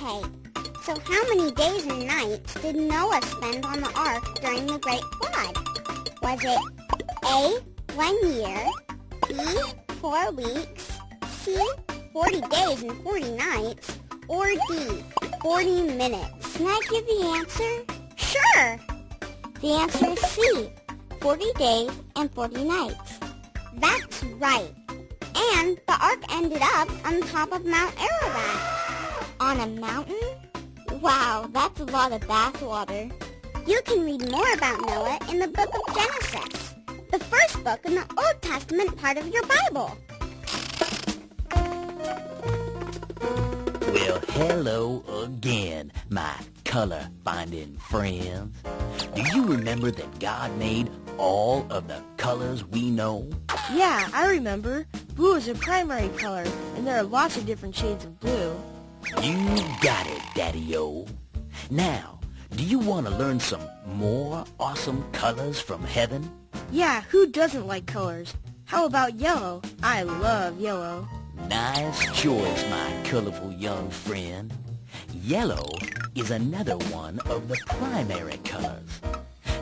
Okay, so how many days and nights did Noah spend on the ark during the Great Flood? Was it A, 1 year, B, 4 weeks, C, 40 days and 40 nights, or D, 40 minutes? Can I give the answer? Sure! The answer is C, 40 days and 40 nights. That's right. And the ark ended up on top of Mount Ararat. On a mountain? Wow, that's a lot of bathwater. You can read more about Noah in the book of Genesis, the first book in the Old Testament part of your Bible. Well, hello again, my color-finding friends. Do you remember that God made all of the colors we know? Yeah, I remember. Blue is a primary color, and there are lots of different shades of blue. You got it, Daddy-O. Now, do you want to learn some more awesome colors from heaven? Yeah, who doesn't like colors? How about yellow? I love yellow. Nice choice, my colorful young friend. Yellow is another one of the primary colors.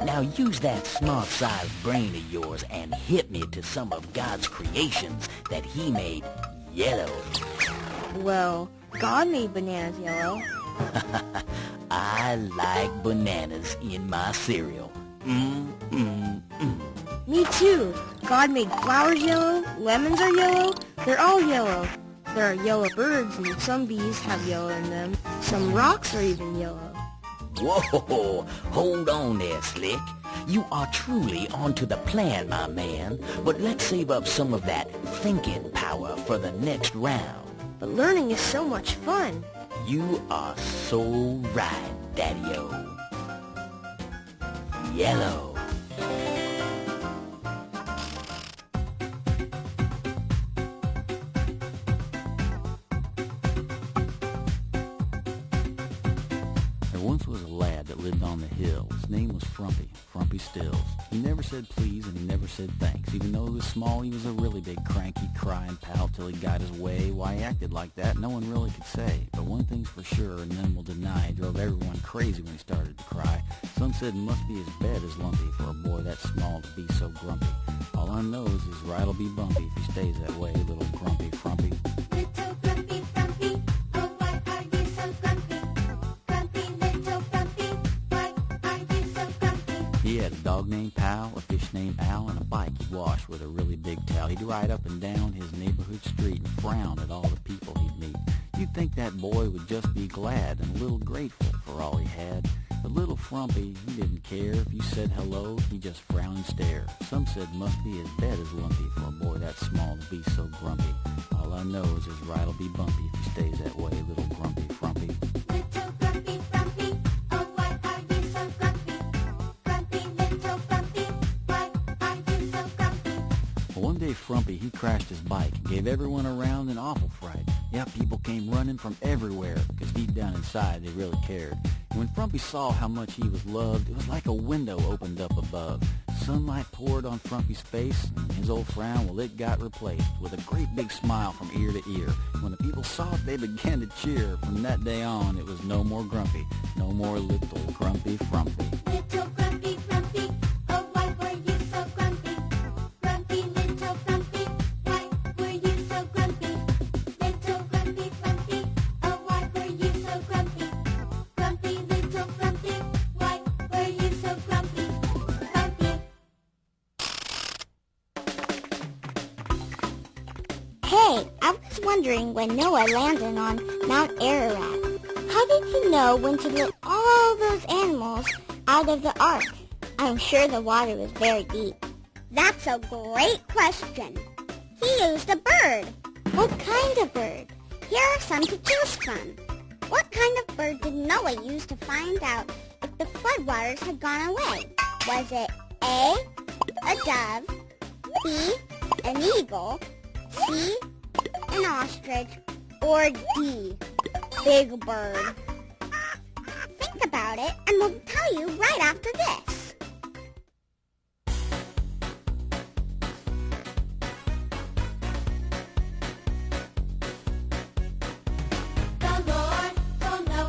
Now use that smart-sized brain of yours and hit me to some of God's creations that he made yellow. Well, God made bananas yellow. I like bananas in my cereal. Me too. God made flowers yellow, lemons are yellow, they're all yellow. There are yellow birds and some bees have yellow in them. Some rocks are even yellow. Whoa, hold on there, Slick. You are truly onto the plan, my man. But let's save up some of that thinking power for the next round. But learning is so much fun. You are so right, Daddy-O. Yellow. There once was a lad that lived on the hill. His name was Frumpy Stills. He never said please and he never said thanks. Even though he was small, he was a really big cranky, crying pal till he got his way. Why he acted like that, no one really could say. But one thing's for sure, and none will deny, he drove everyone crazy when he started to cry. Some said it must be his bed is lumpy for a boy that small to be so grumpy. All I know is his ride'll be bumpy if he stays that way, little grumpy Frumpy. Little grumpy Frumpy, oh why are you so grumpy? Grumpy little Frumpy, why are you so grumpy? He had a dog named Pal, a fish named Al, and a bike he'd wash with a really big towel. He'd ride up and down his neighborhood street and frown at all the people he'd meet. You'd think that boy would just be glad and a little grateful for all he had. But little Frumpy, he didn't care. If you said hello, he just frowned and stared. Some said must be his bed is lumpy for a boy that small to be so grumpy. All I know is his ride'll be bumpy if he stays that way, little grumpy Frumpy. Little grumpy Frumpy, oh why are you so grumpy? Grumpy little Frumpy, why are you so grumpy? Well, one day Frumpy, he crashed his bike and gave everyone around an awful fright. Yeah, people came running from everywhere because deep down inside they really cared. And when Frumpy saw how much he was loved, it was like a window opened up above. Sunlight poured on Frumpy's face, and his old frown, well, it got replaced with a great big smile from ear to ear. When the people saw it, they began to cheer. From that day on, it was no more grumpy, no more little grumpy Frumpy. Little grumpy Frumpy, oh why were you so grumpy? Grumpy little Frumpy, why were you so grumpy? Little grumpy Frumpy, oh why were you so grumpy? Grumpy little Frumpy, why were you so grumpy? Frumpy. Hey, I was wondering when Noah landed on Mount Ararat. How did he know when to let all those animals out of the ark? I'm sure the water was very deep. That's a great question. He used a bird. What kind of bird? Here are some to choose from. What kind of bird did Noah use to find out if the floodwaters had gone away? Was it A, a dove, B, an eagle, C, an ostrich, or D, big bird? Think about it, and we'll tell you right after this. The Lord will know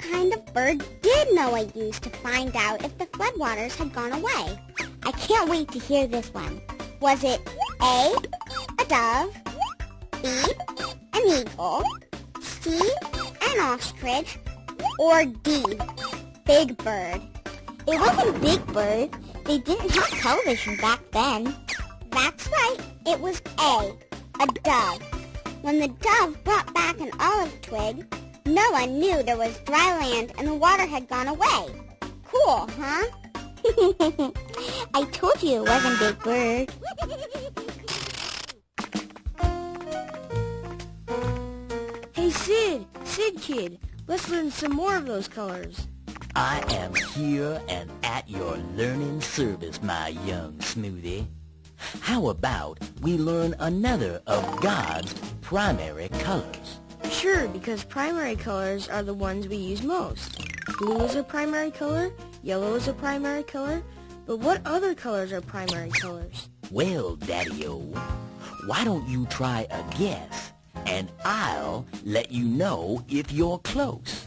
kind of bird did Noah use to find out if the floodwaters had gone away? I can't wait to hear this one. Was it A, a dove, B, an eagle, C, an ostrich, or D, Big Bird? It wasn't Big Bird. They didn't have television back then. That's right. It was A dove. When the dove brought back an olive twig, Noah knew there was dry land and the water had gone away. Cool, huh? I told you it wasn't Big Bird. Hey, Sid kid, let's learn some more of those colors. I am here and at your learning service, my young smoothie. How about we learn another of God's primary colors? Sure, because primary colors are the ones we use most. Blue is a primary color, yellow is a primary color, but what other colors are primary colors? Well, Daddy-O, why don't you try a guess, and I'll let you know if you're close.